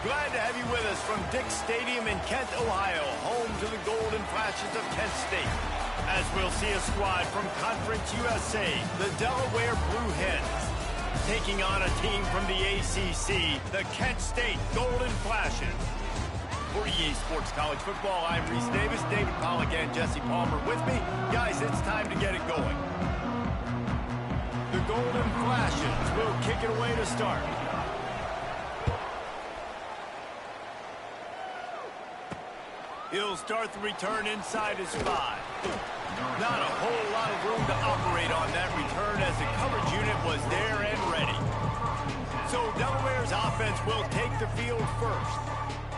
Glad to have you with us from Dick's Stadium in Kent, Ohio, home to the Golden Flashes of Kent State. As we'll see a squad from Conference USA, the Delaware Blue Hens, taking on a team from the ACC, the Kent State Golden Flashes. For EA Sports College Football, I'm Reese Davis, David Pollack, and Jesse Palmer with me. Guys, it's time to get it going. The Golden Flashes will kick it away to start. He'll start the return inside his 5. Not a whole lot of room to operate on that return as the coverage unit was there and ready. So Delaware's offense will take the field first.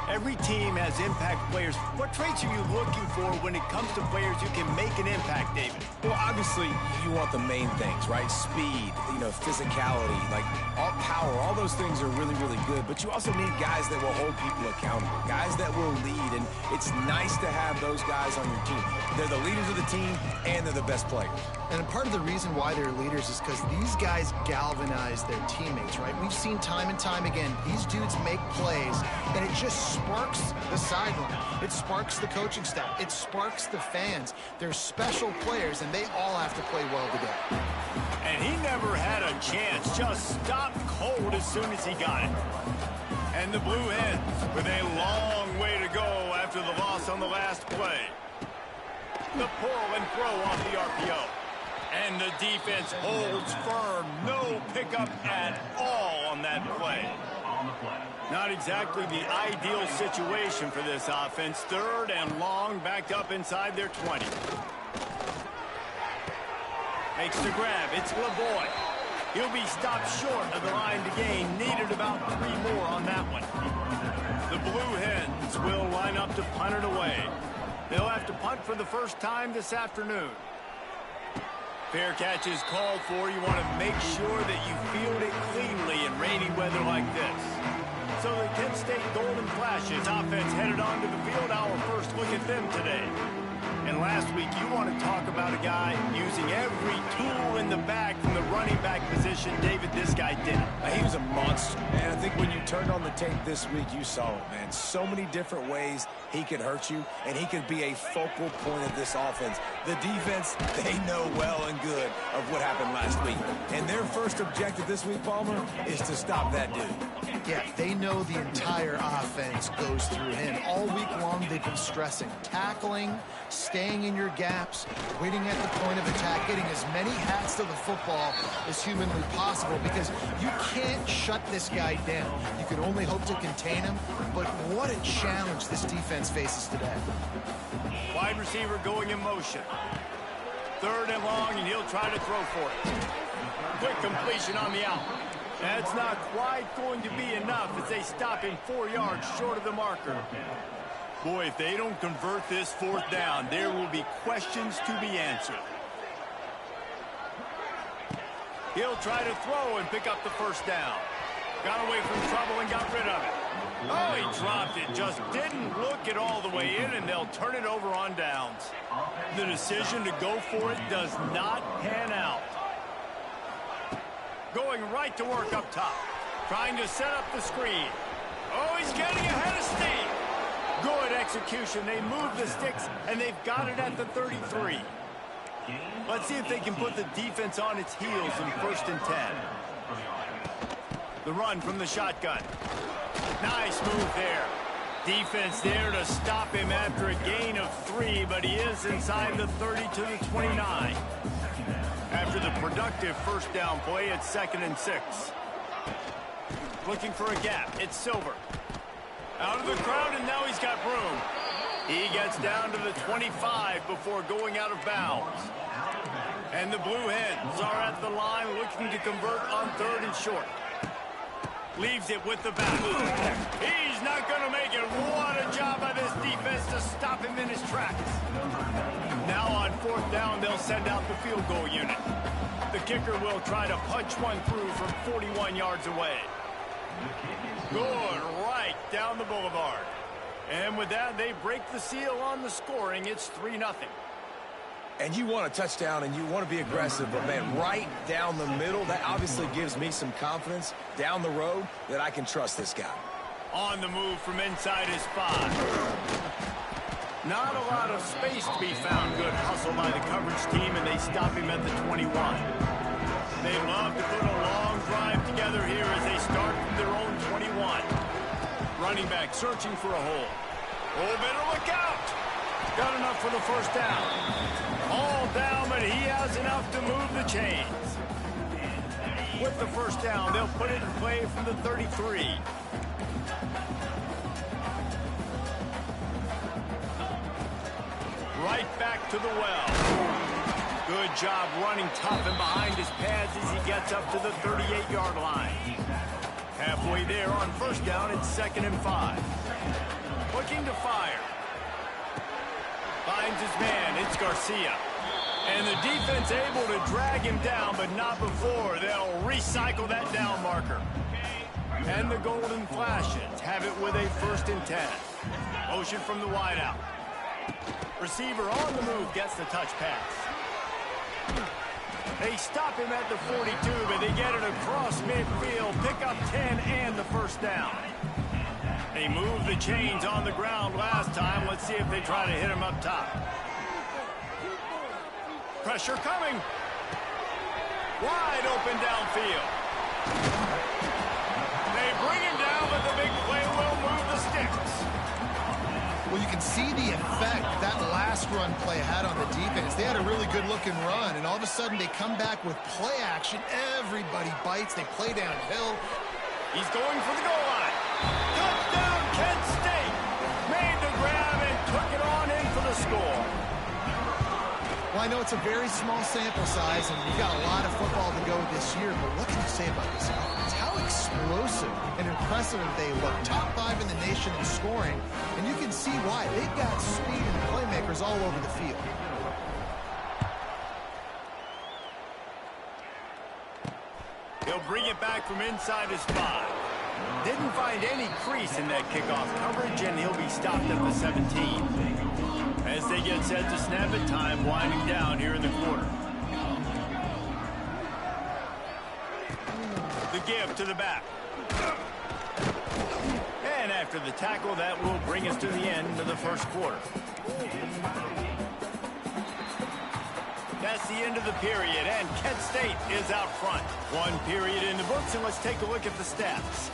Every team has impact players. What traits are you looking for when it comes to players who can make an impact, David? Well, obviously, you want the main things, right? Speed, physicality, like all power, all those things are really, really good. But you also need guys that will hold people accountable, guys that will lead. And it's nice to have those guys on your team. They're the leaders of the team, and they're the best players. And part of the reason why they're leaders is because these guys galvanize their teammates, right? We've seen time and time again, these dudes make plays, and it just sparks the sideline. It sparks the coaching staff. It sparks the fans. They're special players, and they all have to play well together. And he never had a chance, just stopped cold as soon as he got it. And the Blue Hens with a long way to go after the loss on the last play. The pull and throw off the RPO. And the defense holds firm. No pickup at all on that play. Not exactly the ideal situation for this offense. 3rd and long, backed up inside their 20. Makes the grab. It's LeBoy. He'll be stopped short of the line to gain. Needed about 3 more on that one. The Blue Hens will line up to punt it away. They'll have to punt for the first time this afternoon. Fair catch is called for. You want to make sure that you field it cleanly in rainy weather like this. So the Kent State Golden Flashes offense headed onto the field. Our first look at them today. And last week, you want to talk about a guy using every tool in the bag from the running back position. David, this guy did it. He was a monster, man. I think when you turned on the tape this week, you saw it, man. So many different ways he could hurt you, and he could be a focal point of this offense. The defense, they know well and good of what happened last week. And their first objective this week, Palmer, is to stop that dude. Yeah, they know the entire offense goes through him. All week long, they've been stressing tackling, staying in your gaps, waiting at the point of attack, getting as many hats to the football as humanly possible because you can't shut this guy down. You can only hope to contain him, but what a challenge this defense faces today. Wide receiver going in motion. 3rd and long, and he'll try to throw for it. Quick completion on the out. That's not quite going to be enough as they stop him 4 yards short of the marker. Boy, if they don't convert this 4th down, there will be questions to be answered. He'll try to throw and pick up the 1st down. Got away from trouble and got rid of it. Oh, he dropped it. Just didn't look it all the way in, and they'll turn it over on downs. The decision to go for it does not pan out. Going right to work up top. Trying to set up the screen. Oh, he's getting ahead of steam. Good execution. They move the sticks, and they've got it at the 33. Let's see if they can put the defense on its heels in 1st and 10. The run from the shotgun. Nice move there. Defense there to stop him after a gain of 3, but he is inside the 30 to the 29. After the productive 1st down play, it's 2nd and 6. Looking for a gap. It's Silver. Out of the crowd, and now he's got room. He gets down to the 25 before going out of bounds. And the Blue Hens are at the line looking to convert on 3rd and short. Leaves it with the back. He's not going to make it. What a job by this defense to stop him in his tracks. Now on 4th down, they'll send out the field goal unit. The kicker will try to punch one through from 41 yards away. Good, right down the boulevard. And with that, they break the seal on the scoring. It's 3-0. And you want a touchdown and you want to be aggressive, but man, right down the middle, that obviously gives me some confidence down the road that I can trust this guy. On the move from inside his 5. Not a lot of space to be found. Good hustle by the coverage team, and they stop him at the 21. They love to put a long drive together here as they start from their own 21. Running back searching for a hole. Oh, better look out. Got enough for the first down. All down, but he has enough to move the chains. With the first down, they'll put it in play from the 33. Right back to the well. Good job running tough and behind his pads as he gets up to the 38-yard line. Halfway there on first down, it's 2nd and 5. Looking to fire. Finds his man, it's Garcia. And the defense able to drag him down, but not before. They'll recycle that down marker. And the Golden Flashes have it with a 1st and 10. Motion from the wideout. Receiver on the move gets the touch pass. They stop him at the 42, but they get it across midfield. Pick up 10 and the first down. They moved the chains on the ground last time. Let's see if they try to hit him up top. Pressure coming. Wide open downfield. They bring him down, but the big play will move the sticks. Well, you can see the effect that last run play had on the defense. They had a really good-looking run, and all of a sudden they come back with play action. Everybody bites. They play downhill. He's going for the goal line. Touchdown, Kent State. Made the grab and took it on in for the score. Well, I know it's a very small sample size, and we've got a lot of football to go this year, but what can you say about this offense? How explosive and impressive they look. Top 5 in the nation in scoring, and you can see why. They've got speed and playmakers all over the field. He'll bring it back from inside his 5. Didn't find any crease in that kickoff coverage, and he'll be stopped at the 17. As they get set to snap it, time winding down here in the quarter. The give to the back. And after the tackle, that will bring us to the end of the first quarter. That's the end of the period, and Kent State is out front. 1 period in the books, and let's take a look at the stats.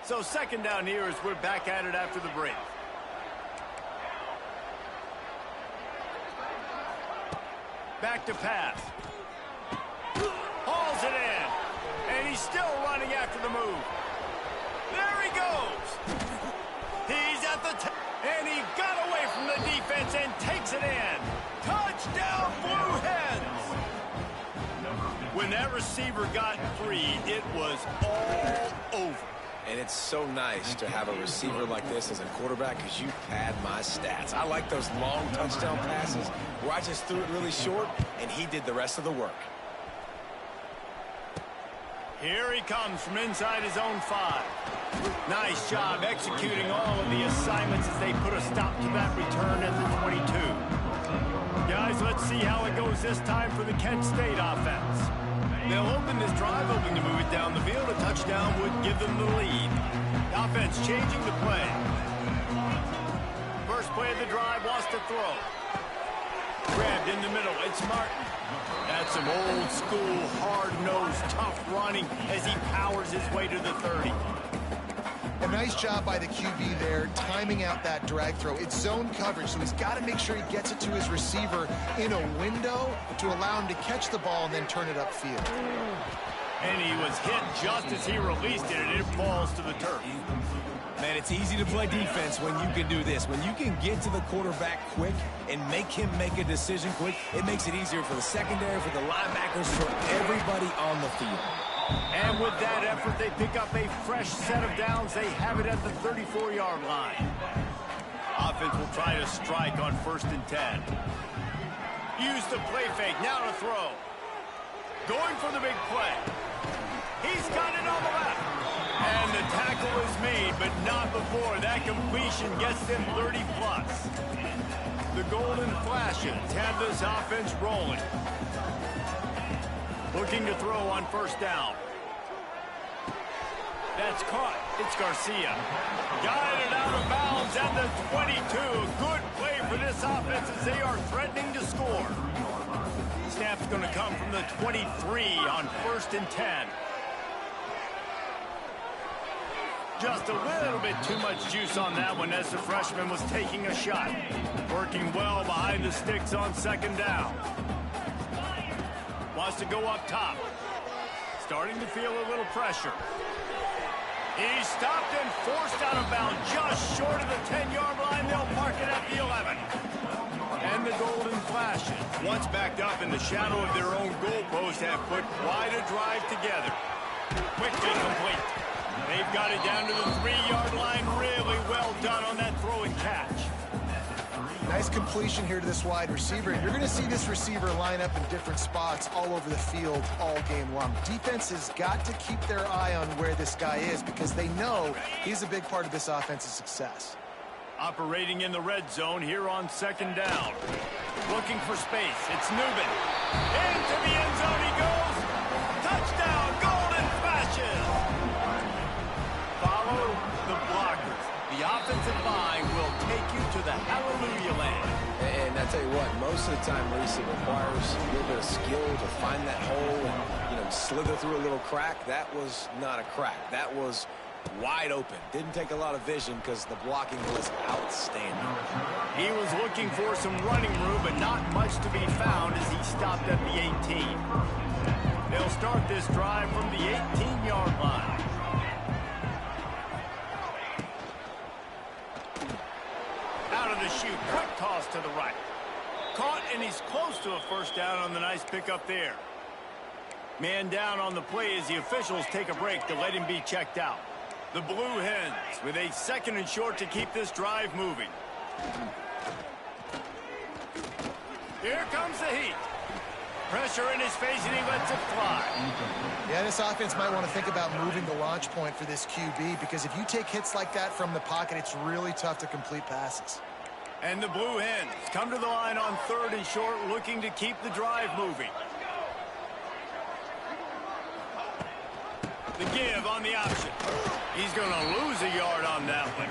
So 2nd down here as we're back at it after the break. Back to pass. Hauls it in. And he's still running after the move. There he goes. He's at the and he got away from the defense and takes it in. Touchdown, Blue Hens. When that receiver got free, it was all over. And it's so nice to have a receiver like this as a quarterback because you pad my stats. I like those long touchdown passes where I just threw it really short and he did the rest of the work. Here he comes from inside his own 5. Nice job executing all of the assignments as they put a stop to that return at the 22. Guys, let's see how it goes this time for the Kent State offense. They'll open this drive, hoping to move it down the field. A touchdown would give them the lead. The offense changing the play. First play of the drive wants to throw. Grabbed in the middle. It's Martin. That's some old school, hard-nosed, tough running as he powers his way to the 30. A nice job by the QB there, timing out that drag throw. It's zone coverage, so he's got to make sure he gets it to his receiver in a window to allow him to catch the ball and then turn it upfield. And he was hit just as he released it, and it falls to the turf. Man, it's easy to play defense when you can do this. When you can get to the quarterback quick and make him make a decision quick, it makes it easier for the secondary, for the linebackers, for everybody on the field. And with that effort, they pick up a fresh set of downs. They have it at the 34-yard line. Offense will try to strike on 1st and 10. Use the play fake, now to throw. Going for the big play. He's got it on the left. And the tackle is made, but not before. That completion gets them 30+. The Golden Flashes have this offense rolling. Looking to throw on first down. That's caught. It's Garcia. Guided out of bounds at the 22. Good play for this offense as they are threatening to score. Snap's going to come from the 23 on 1st and 10. Just a little bit too much juice on that one as the freshman was taking a shot. Working well behind the sticks on 2nd down. Wants to go up top. Starting to feel a little pressure. He's stopped and forced out of bounds just short of the 10-yard line. They'll park it at the 11. And the golden flashes, once backed up in the shadow of their own goalpost, have put quite a drive together. Quickly complete. They've got it down to the 3-yard line. Really well done on that throw and catch. Nice completion here to this wide receiver. You're going to see this receiver line up in different spots all over the field all game long. Defense has got to keep their eye on where this guy is because they know he's a big part of this offense's success. Operating in the red zone here on 2nd down. Looking for space. It's Newman. Into the end zone he goes. Touchdown, golden flashes. Follow the blockers. The offensive line will take you to the hallelujah land. And I tell you what, most of the time, Reese, it requires a little bit of skill to find that hole and, slither through a little crack. That was not a crack. That was wide open. Didn't take a lot of vision because the blocking was outstanding. He was looking for some running room, but not much to be found as he stopped at the 18. They'll start this drive from the 18-yard line. Out of the chute, quick toss to the right. Caught, and he's close to a 1st down on the nice pickup there. Man down on the play as the officials take a break to let him be checked out. The Blue Hens with a 2nd and short to keep this drive moving. Here comes the heat. Pressure in his face, and he lets it fly. Yeah, this offense might want to think about moving the launch point for this QB because if you take hits like that from the pocket, it's really tough to complete passes. And the Blue Hens come to the line on 3rd and short, looking to keep the drive moving. The give on the option. He's going to lose a yard on that one.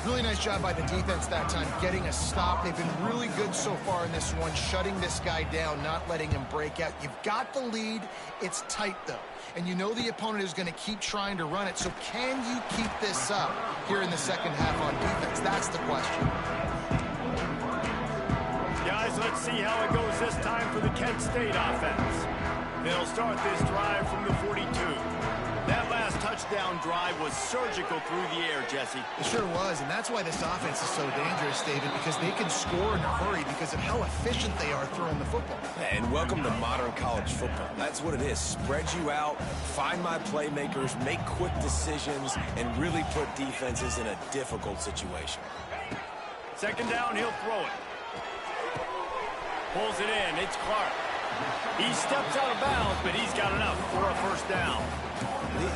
Really nice job by the defense that time, getting a stop. They've been really good so far in this one, shutting this guy down, not letting him break out. You've got the lead. It's tight, though. And you know the opponent is going to keep trying to run it. So can you keep this up here in the 2nd half on defense? That's the question. Guys, let's see how it goes this time for the Kent State offense. They'll start this drive from the 42. That last touchdown drive was surgical through the air, Jesse. It sure was, and that's why this offense is so dangerous, David, because they can score in a hurry because of how efficient they are throwing the football. And welcome to modern college football. That's what it is. Spread you out, find my playmakers, make quick decisions, and really put defenses in a difficult situation. 2nd down, he'll throw it. Pulls it in. It's Clark. He steps out of bounds, but he's got enough for a 1st down.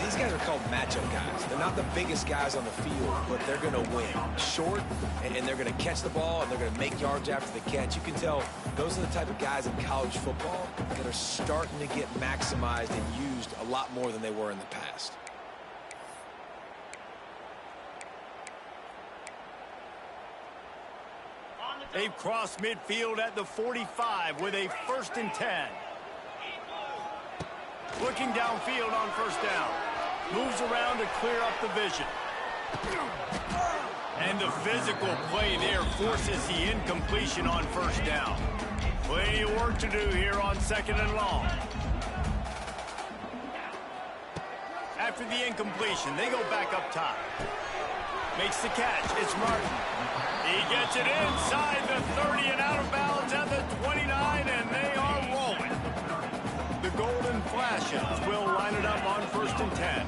These guys are called matchup guys. They're not the biggest guys on the field, but they're going to win. Short, and they're going to catch the ball, and they're going to make yards after the catch. You can tell those are the type of guys in college football that are starting to get maximized and used a lot more than they were in the past. They've crossed midfield at the 45 with a 1st and 10. Looking downfield on 1st down. Moves around to clear up the vision. And the physical play there forces the incompletion on 1st down. Plenty of work to do here on 2nd and long. After the incompletion, they go back up top. Makes the catch. It's Martin. He gets it inside the 30 and out of bounds at the 29, and they are rolling. The Golden Flashes will line it up on 1st and 10.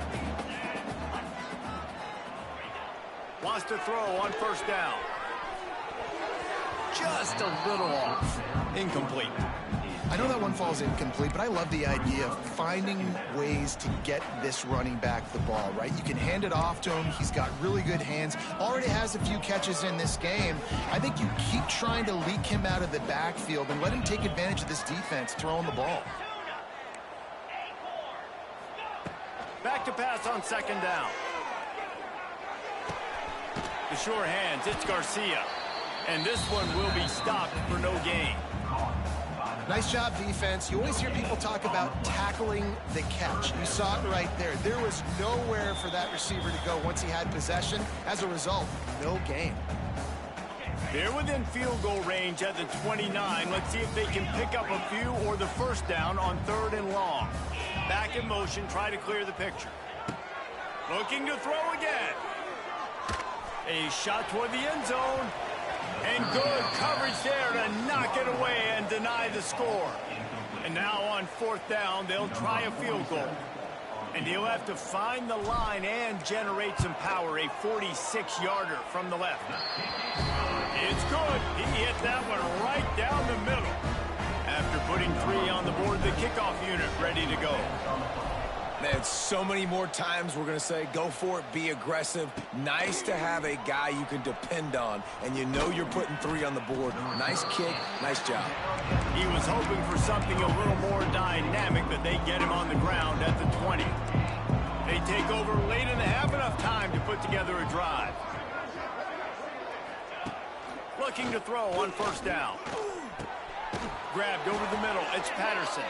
Wants to throw on 1st down. just a little off. Incomplete. I know that one falls incomplete, but I love the idea of finding ways to get this running back the ball, right? You can hand it off to him. He's got really good hands. Already has a few catches in this game. I think you keep trying to leak him out of the backfield and let him take advantage of this defense throwing the ball. Back to pass on second down. The sure hands, it's Garcia. And this one will be stopped for no gain. Nice job, defense. You always hear people talk about tackling the catch. You saw it right there. There was nowhere for that receiver to go once he had possession. As a result, no gain. They're within field goal range at the 29. Let's see if they can pick up a few or the first down on 3rd and long. Back in motion, try to clear the picture. Looking to throw again. A shot toward the end zone. And good coverage there to knock it away and deny the score. And now on 4th down, they'll try a field goal. And he'll have to find the line and generate some power. A 46-yarder from the left. It's good. He hit that one right down the middle. After putting 3 on the board, the kickoff unit ready to go. Man, so many more times we're going to say, go for it, be aggressive. Nice to have a guy you can depend on, and you know you're putting 3 on the board. Nice kick, nice job. He was hoping for something a little more dynamic, but they get him on the ground at the 20. They take over late in the half, enough time to put together a drive. Looking to throw on 1st down. Grabbed over the middle, it's Patterson.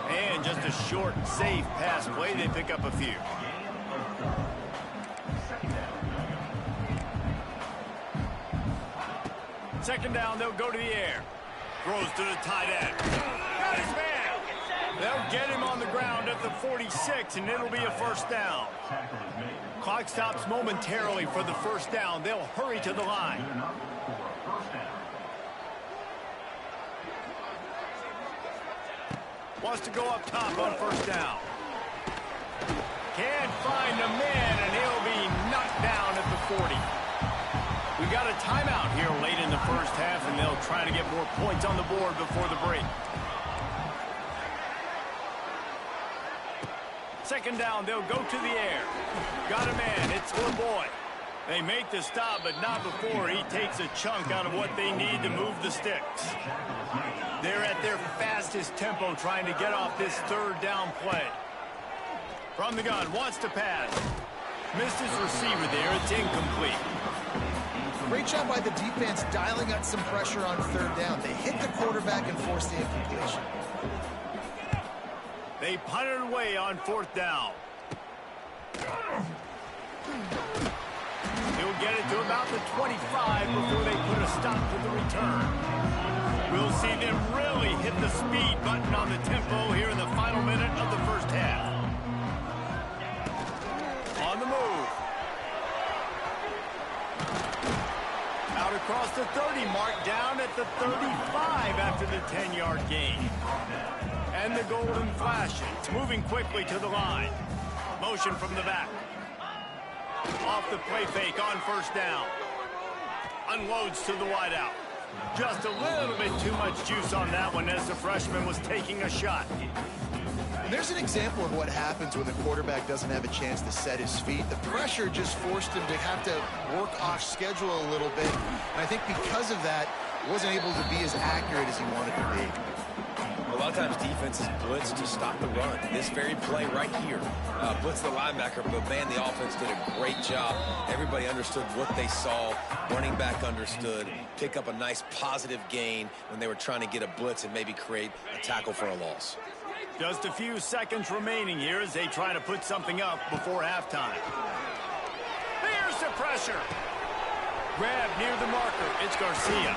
And just a short, safe pass play, they pick up a few. Second down, they'll go to the air. Throws to the tight end. Got his man. They'll get him on the ground at the 46, and it'll be a 1st down. Clock stops momentarily for the 1st down. They'll hurry to the line. Wants to go up top on 1st down. Can't find a man, and he'll be knocked down at the 40. We got a timeout here late in the 1st half, and they'll try to get more points on the board before the break. 2nd down, they'll go to the air. Got a man, it's LeBoy. They make the stop, but not before he takes a chunk out of what they need to move the sticks. They're at their fastest tempo trying to get off this 3rd down play. From the gun, wants to pass. Missed his receiver there, it's incomplete. Great job by the defense dialing up some pressure on 3rd down. They hit the quarterback and forced the incompletion. They punt it away on 4th down. He'll get it to about the 25 before they put a stop to the return. We'll see them really hit the speed button on the tempo here in the final minute of the 1st half. On the move. Out across the 30 mark, down at the 35 after the 10-yard gain. And the golden flashes, moving quickly to the line. Motion from the back. Off the play fake on 1st down. Unloads to the wideout. Just a little bit too much juice on that one as the freshman was taking a shot. And there's an example of what happens when the quarterback doesn't have a chance to set his feet. The pressure just forced him to have to work off schedule a little bit. And I think because of that, wasn't able to be as accurate as he wanted to be. A lot of times defenses blitz to stop the run. This very play right here, blitz the linebacker, but man, the offense did a great job. Everybody understood what they saw. Running back understood. Pick up a nice positive gain when they were trying to get a blitz and maybe create a tackle for a loss. Just a few seconds remaining here as they try to put something up before halftime. Here's the pressure. Grab near the marker. It's Garcia.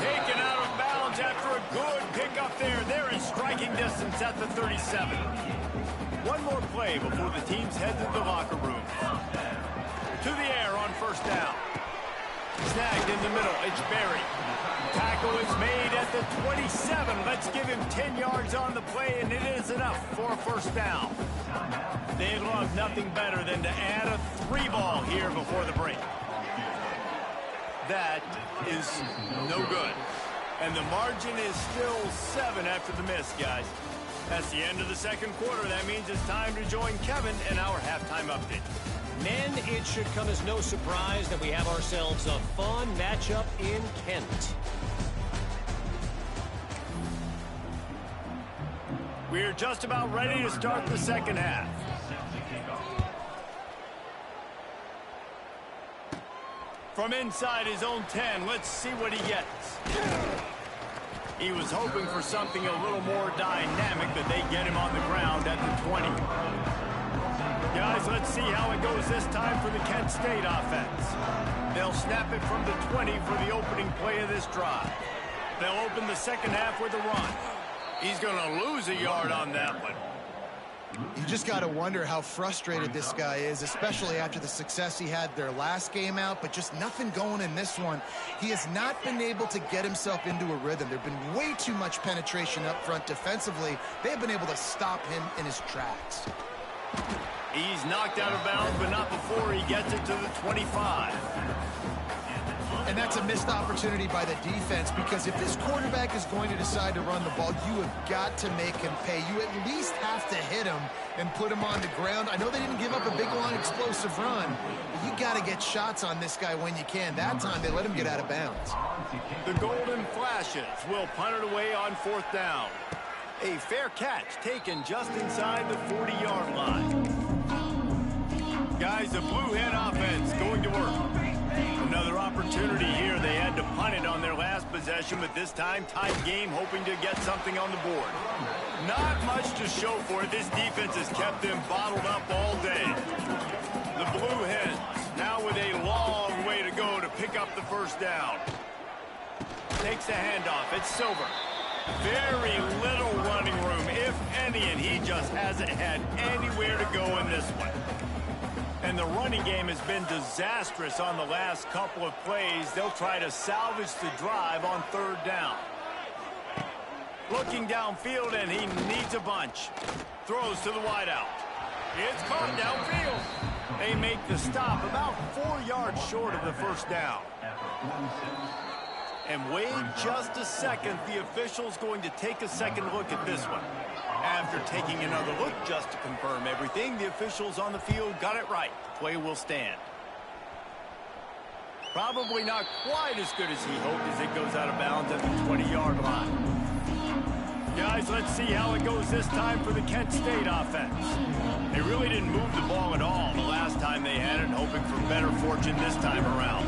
Taken out of bounds after a good pickup there. They're in striking distance at the 37. One more play before the teams head to the locker room. To the air on 1st down. Snagged in the middle. It's Berry. Tackle is made at the 27. Let's give him 10 yards on the play, and it is enough for a 1st down. They'd love nothing better than to add a 3 ball here before the break. That is no good. And the margin is still 7 after the miss, guys. That's the end of the second quarter. That means it's time to join Kevin in our halftime update. Men, it should come as no surprise that we have ourselves a fun matchup in Kent. We're just about ready to start the second half. From inside his own 10, let's see what he gets. He was hoping for something a little more dynamic, but they get him on the ground at the 20. Guys, let's see how it goes this time for the Kent State offense. They'll snap it from the 20 for the opening play of this drive. They'll open the second half with a run. He's going to lose a yard on that one. You just got to wonder how frustrated this guy is, especially after the success he had their last game out, but just nothing going in this one. He has not been able to get himself into a rhythm. There's been way too much penetration up front defensively. They've been able to stop him in his tracks. He's knocked out of bounds, but not before he gets it to the 25. And that's a missed opportunity by the defense, because if this quarterback is going to decide to run the ball, you have got to make him pay. You at least have to hit him and put him on the ground. I know they didn't give up a big, long, explosive run, but you got to get shots on this guy when you can. That time, they let him get out of bounds. The Golden Flashes will punt it away on 4th down. A fair catch taken just inside the 40-yard line. Guys, the Blue Hen offense going to work. Another opportunity here. They had to punt it on their last possession, but this time tied game, hoping to get something on the board. Not much to show for it. This defense has kept them bottled up all day. The Blue Hens now with a long way to go to pick up the first down. Takes a handoff. It's Silver. Very little running room, if any, and he just hasn't had anywhere to go in this one. And the running game has been disastrous on the last couple of plays. They'll try to salvage the drive on 3rd down. Looking downfield, and he needs a bunch. Throws to the wideout. It's caught downfield. They make the stop about 4 yards short of the first down. And wait just a second. The official's going to take a second look at this one. After taking another look just to confirm everything, the officials on the field got it right. Play will stand. Probably not quite as good as he hoped as it goes out of bounds at the 20-yard line. Guys, let's see how it goes this time for the Kent State offense. They really didn't move the ball at all the last time they had it, hoping for better fortune this time around.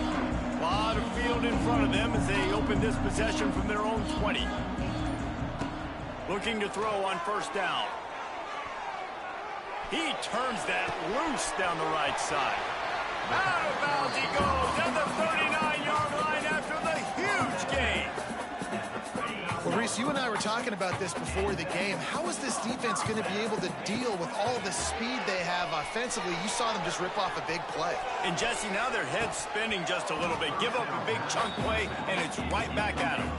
A lot of field in front of them as they open this possession from their own 20. Looking to throw on 1st down. He turns that loose down the right side. Out of bounds he goes at the 39-yard line after the huge gain. Well, Reese, you and I were talking about this before the game. How is this defense going to be able to deal with all the speed they have offensively? You saw them just rip off a big play. And Jesse, now their head's spinning just a little bit. Give up a big chunk play, and it's right back at them.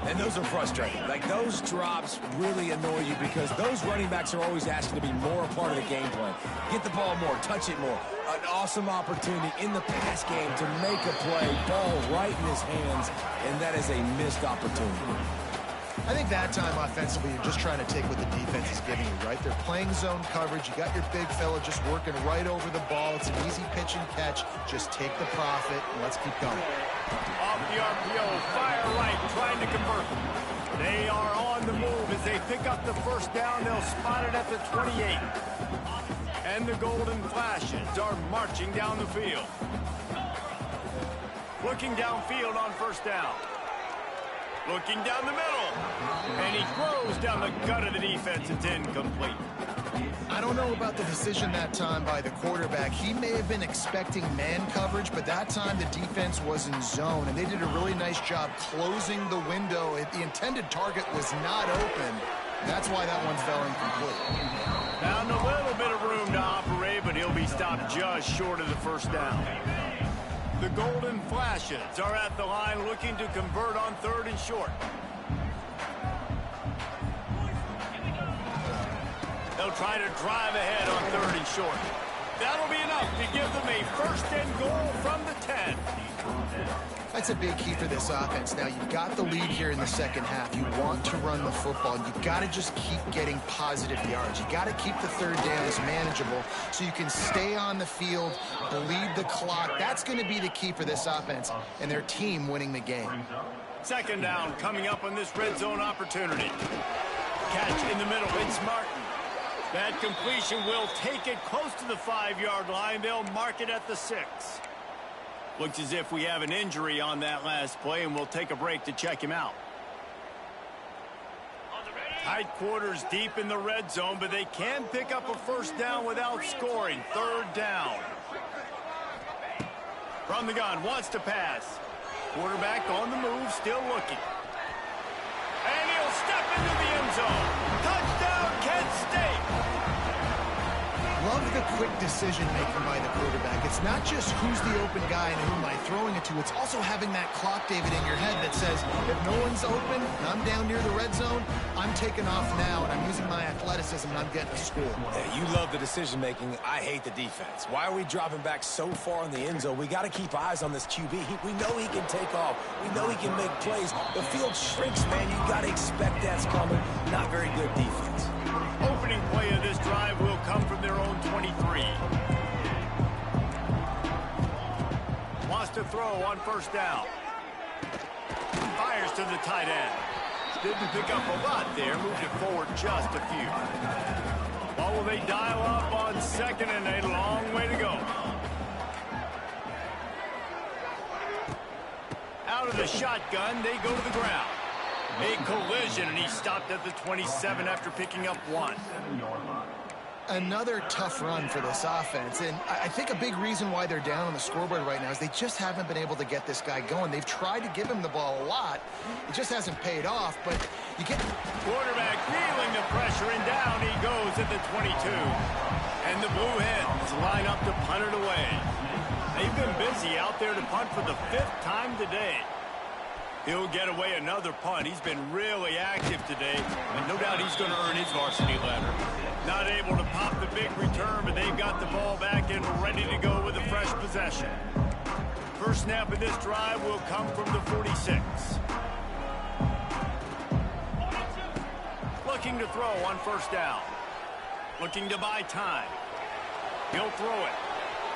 And those are frustrating. Like, those drops really annoy you because those running backs are always asking to be more a part of the game plan. Get the ball more, touch it more. An awesome opportunity in the pass game to make a play, ball right in his hands, and that is a missed opportunity. I think that time offensively, you're just trying to take what the defense is giving you, right? They're playing zone coverage. You got your big fella just working right over the ball. It's an easy pitch and catch. Just take the profit, and let's keep going. Off the RPO, fire right, trying to convert. They are on the move as they pick up the first down. They'll spot it at the 28. And the Golden Flashes are marching down the field. Looking downfield on 1st down. Looking down the middle. And he throws down the gut of the defense. It's incomplete. I don't know about the decision that time by the quarterback. He may have been expecting man coverage, but that time the defense was in zone, and they did a really nice job closing the window. The intended target was not open. That's why that one fell incomplete. Found a little bit of room to operate, but he'll be stopped just short of the first down. The Golden Flashes are at the line looking to convert on 3rd and short. They'll try to drive ahead on 3rd and short. That'll be enough to give them a first and goal from the 10. That's a big key for this offense. Now, you've got the lead here in the second half. You want to run the football. You've got to just keep getting positive yards. You've got to keep the third downs manageable so you can stay on the field, bleed the clock. That's going to be the key for this offense and their team winning the game. Second down coming up on this red zone opportunity. Catch in the middle. It's Martin. That completion will take it close to the 5-yard line. They'll mark it at the 6. Looks as if we have an injury on that last play, and we'll take a break to check him out. Tight quarters deep in the red zone, but they can pick up a first down without scoring. Third down. From the gun, wants to pass. Quarterback on the move, still looking. And he'll step into the end zone. Touchdown, Kent State. Love the quick decision-making by the quarterback. It's not just who's the open guy and who am I throwing it to. It's also having that clock, David, in your head that says, if no one's open and I'm down near the red zone, I'm taking off now, and I'm using my athleticism, and I'm getting a score. Yeah, you love the decision-making. I hate the defense. Why are we dropping back so far in the end zone? We got to keep eyes on this QB. We know he can take off. We know he can make plays. The field shrinks, man. You got to expect that's coming. Not very good defense. Opening play of this drive will come from their own 23. Wants to throw on first down. Fires to the tight end. Didn't pick up a lot there. Moved it forward just a few. Well, will they dial up on second and a long way to go? Out of the shotgun, they go to the ground. A collision, and he stopped at the 27 after picking up 1. Another tough run for this offense, and I think a big reason why they're down on the scoreboard right now is they just haven't been able to get this guy going. They've tried to give him the ball a lot. It just hasn't paid off, but you get... Quarterback feeling the pressure, and down he goes at the 22. And the Blue Hens line up to punt it away. They've been busy out there to punt for the 5th time today. He'll get away another punt. He's been really active today, and no doubt he's going to earn his varsity letter. Not able to pop the big return, but they've got the ball back and ready to go with a fresh possession. First snap of this drive will come from the 46. Looking to throw on first down. Looking to buy time. He'll throw it.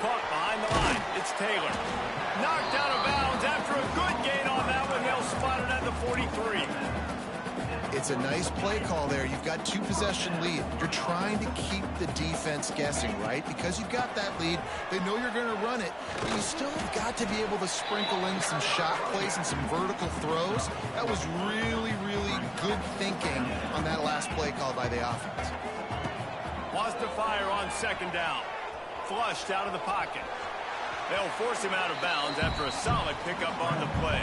Caught behind the line. It's Taylor. Knocked out of bounds after a good gain on that one. They'll spot it at the 43. It's a nice play call there. You've got 2-possession lead. You're trying to keep the defense guessing, right? Because you've got that lead, they know you're going to run it, but you still have got to be able to sprinkle in some shot plays and some vertical throws. That was really, really good thinking on that last play call by the offense. Wants to fire on second down. Flushed out of the pocket. They'll force him out of bounds after a solid pickup on the play.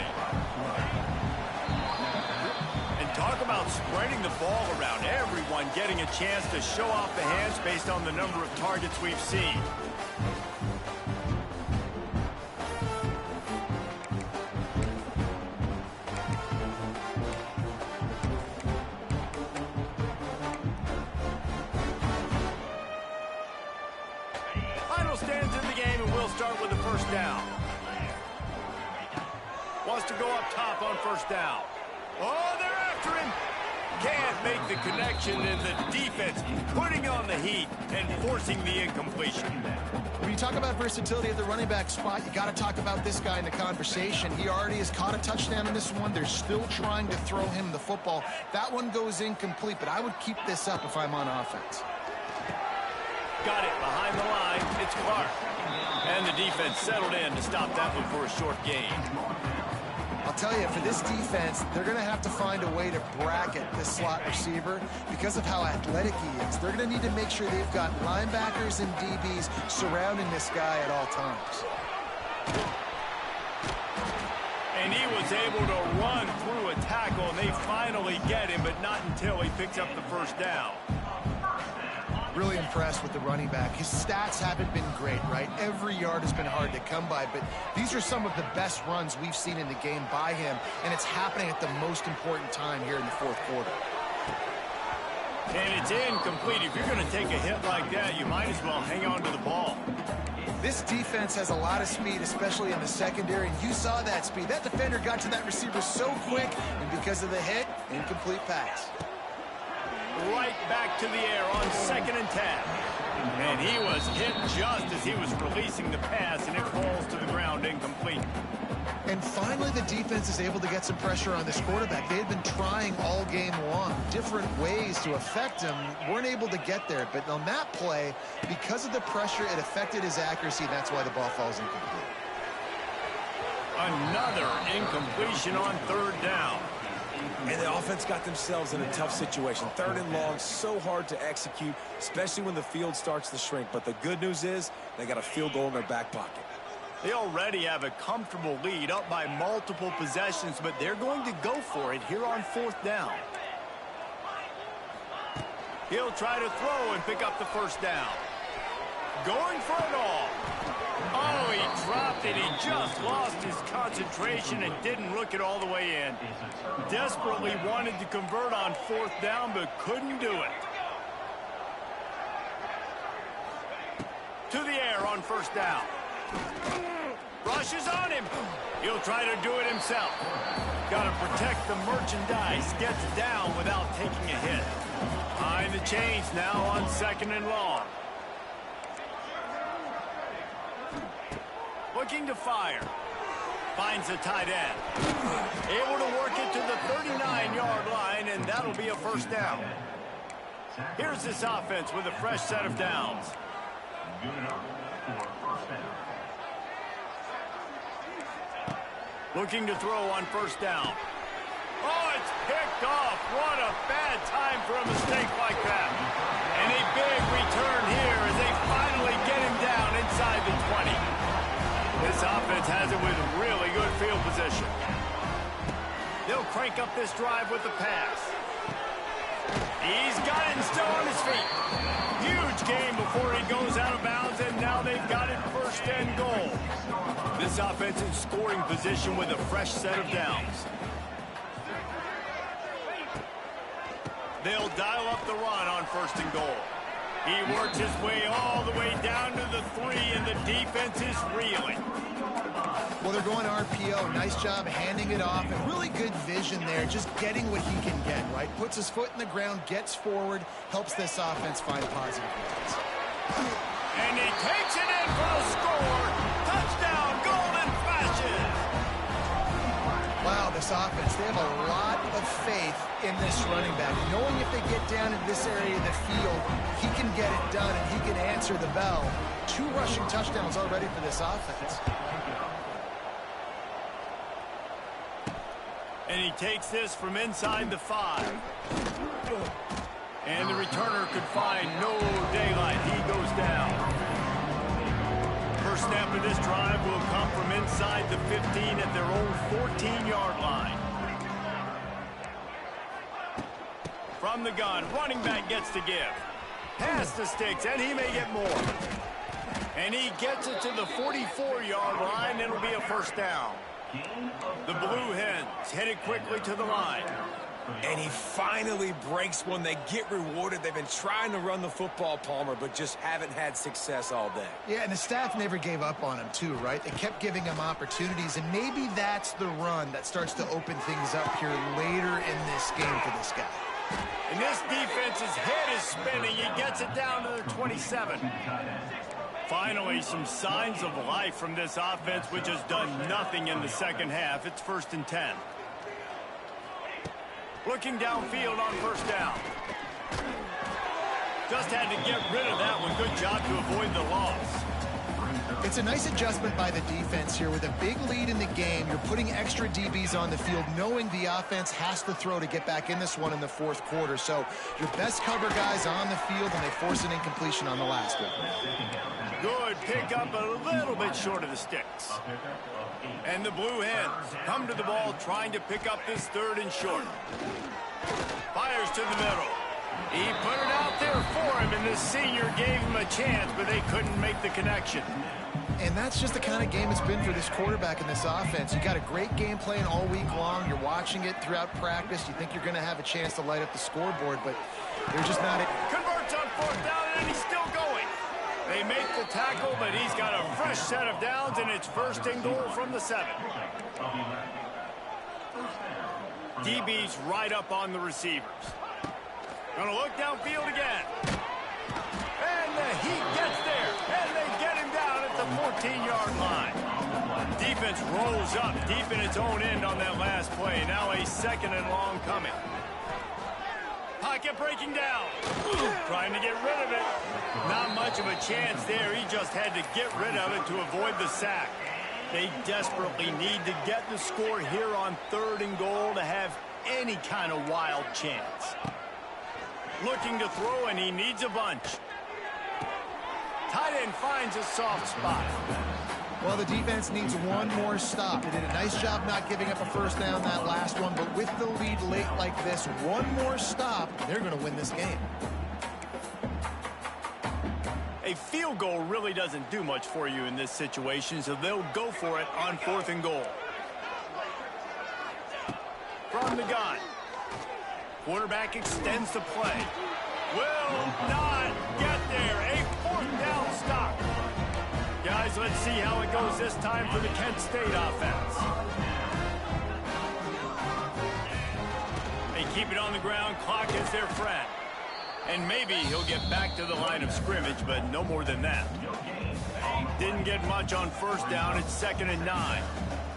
And talk about spreading the ball around. Everyone getting a chance to show off the hands based on the number of targets we've seen. Stands in the game, and we'll start with the first down. Wants to go up top on first down. Oh, they're after him. Can't make the connection, and the defense putting on the heat and forcing the incompletion. When you talk about versatility at the running back spot, you got to talk about this guy in the conversation. He already has caught a touchdown in this one. They're still trying to throw him the football. That one goes incomplete, but I would keep this up if I'm on offense. Got it behind the line. It's Clark. And the defense settled in to stop that one for a short gain. I'll tell you, for this defense, they're going to have to find a way to bracket this slot receiver because of how athletic he is. They're going to need to make sure they've got linebackers and DBs surrounding this guy at all times. And he was able to run through a tackle, and they finally get him, but not until he picks up the first down. Really impressed with the running back. His stats haven't been great, right? Every yard has been hard to come by, but these are some of the best runs we've seen in the game by him, and it's happening at the most important time here in the fourth quarter. And it's incomplete. If you're going to take a hit like that, you might as well hang on to the ball. This defense has a lot of speed, especially in the secondary, and you saw that speed. That defender got to that receiver so quick, and because of the hit, incomplete pass. Right back to the air on 2nd and 10. And he was hit just as he was releasing the pass, and it falls to the ground incomplete. And finally, the defense is able to get some pressure on this quarterback. They had been trying all game long, different ways to affect him, weren't able to get there. But on that play, because of the pressure, it affected his accuracy. That's why the ball falls incomplete. Another incompletion on 3rd down. And the offense got themselves in a tough situation. 3rd and long, so hard to execute, especially when the field starts to shrink. But the good news is they got a field goal in their back pocket. They already have a comfortable lead, up by multiple possessions, but they're going to go for it here on 4th down. He'll try to throw and pick up the 1st down. Going for it all. Oh, he dropped it. He just lost his concentration and didn't look it all the way in. Desperately wanted to convert on 4th down, but couldn't do it. To the air on 1st down. Rushes on him. He'll try to do it himself. Got to protect the merchandise. Gets down without taking a hit. Behind the chains now on 2nd and long. Looking to fire. Finds a tight end. Able to work it to the 39-yard line, and that'll be a 1st down. Here's this offense with a fresh set of downs. Looking to throw on 1st down. Oh, it's picked off. What a bad time for a mistake like that. And a big return here as they finally get him down inside the 20. This offense has it with really good field position. They'll crank up this drive with the pass. He's got it and still on his feet. Huge gain before he goes out of bounds, and now they've got it 1st and goal. This offense in scoring position with a fresh set of downs. They'll dial up the run on 1st and goal. He works his way all the way down to the 3, and the defense is reeling. Well, they're going RPO. Nice job handing it off, and really good vision there, just getting what he can get, right? Puts his foot in the ground, gets forward, helps this offense find positive yards. And he takes it in for the score. Touchdown, Golden Flashes. Wow, this offense, they have a lot of faith in this running back. Knowing if they get down in this area of the field, he can get it done and he can answer the bell. 2 rushing touchdowns already for this offense. And he takes this from inside the 5. And the returner could find no daylight. He goes down. First snap of this drive will come from inside the 15 at their own 14-yard line. From the gun, running back gets to give. Pass the sticks, and he may get more. And he gets it to the 44-yard line, and it'll be a 1st down. The Blue Hens headed quickly to the line. And he finally breaks one. They get rewarded. They've been trying to run the football, Palmer, but just haven't had success all day. Yeah, and the staff never gave up on him, too, right? They kept giving him opportunities, and maybe that's the run that starts to open things up here later in this game for this guy. And this defense's head is spinning. He gets it down to the 27. Finally, some signs of life from this offense, which has done nothing in the 2nd half. It's 1st and 10. Looking downfield on 1st down. Just had to get rid of that one. Good job to avoid the loss. It's a nice adjustment by the defense here. With a big lead in the game, you're putting extra DBs on the field, knowing the offense has to throw to get back in this one in the 4th quarter. So your best cover guys on the field, and they force an incompletion on the last one. Good pick up, a little bit short of the sticks. And the Blue Hens come to the ball trying to pick up this 3rd and short. Fires to the middle. He put it out there for him, and the senior gave him a chance, but they couldn't make the connection. And that's just the kind of game it's been for this quarterback in this offense. You got a great game plan all week long. You're watching it throughout practice. You think you're going to have a chance to light up the scoreboard, but They're just not... Converts on fourth down, and he's still going. They make the tackle, but he's got a fresh set of downs, and it's first and goal from the 7. DB's right up on the receivers. Gonna look downfield again. And the Heat gets there, and they get him down at the 14-yard line. Defense rolls up deep in its own end on that last play. Now a second and long coming. Pocket breaking down. Trying to get rid of it. Not much of a chance there. He just had to get rid of it to avoid the sack. They desperately need to get the score here on 3rd and goal to have any kind of wild chance. Looking to throw, and he needs a bunch. Tight end finds a soft spot. Well, the defense needs one more stop. They did a nice job not giving up a first down that last one, but with the lead late like this, one more stop, they're going to win this game. A field goal really doesn't do much for you in this situation, so they'll go for it on 4th and goal. From the gun. Quarterback extends the play. Will not get there. A 4th down stop. Guys, let's see how it goes this time for the Kent State offense. They keep it on the ground. Clock is their friend. And maybe he'll get back to the line of scrimmage, but no more than that. Didn't get much on first down. It's 2nd and 9.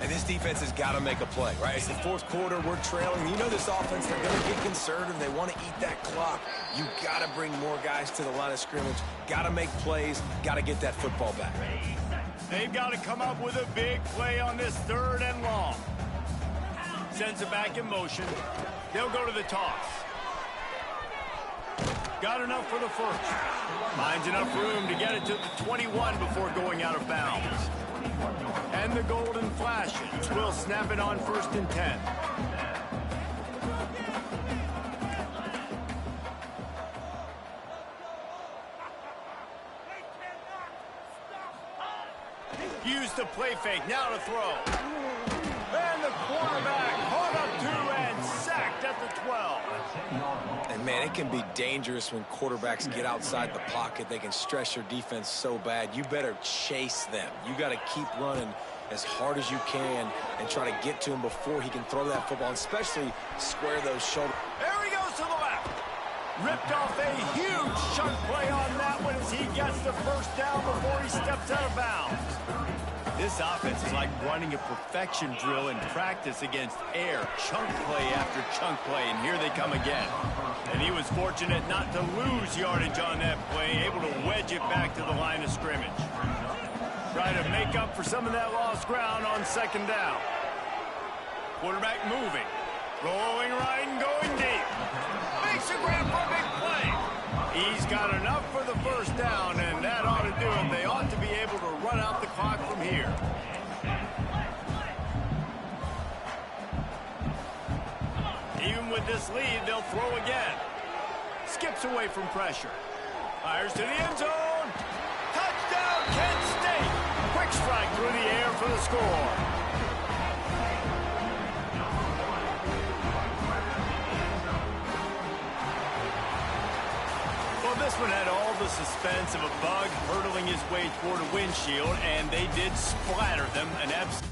And this defense has got to make a play, right? It's the 4th quarter. We're trailing. You know this offense, they're going to get conservative. They want to eat that clock. You got to bring more guys to the line of scrimmage. Got to make plays. Got to get that football back. They've got to come up with a big play on this 3rd and long. Sends it back in motion. They'll go to the toss. Got enough for the first. Finds enough room to get it to the 21 before going out of bounds. And the golden flashes will snap it on 1st and 10. Use the play fake, now to throw. And the quarterback caught up 2 and sacked at the 12. And, man, it can be dangerous when quarterbacks get outside the pocket. They can stress your defense so bad. You better chase them. You got to keep running as hard as you can and try to get to him before he can throw that football, and especially square those shoulders. There he goes to the left. Ripped off a huge chunk play on that one as he gets the first down before he steps out of bounds. This offense is like running a perfection drill in practice against air. Chunk play after chunk play, and here they come again. And he was fortunate not to lose yardage on that play, able to wedge it back to the line of scrimmage. Try to make up for some of that lost ground on 2nd down. Quarterback moving. Rolling right and going deep. Makes a grab for a big play. He's got enough for the first down, and that ought to do it. They ought to be able to run out the clock from here. Even with this lead, they'll throw again. Skips away from pressure. Fires to the end zone. Touchdown, Kent State. Quick strike through the air for the score. Well, this one had all the suspense of a bug hurtling his way toward a windshield, and they did splatter them an absolute...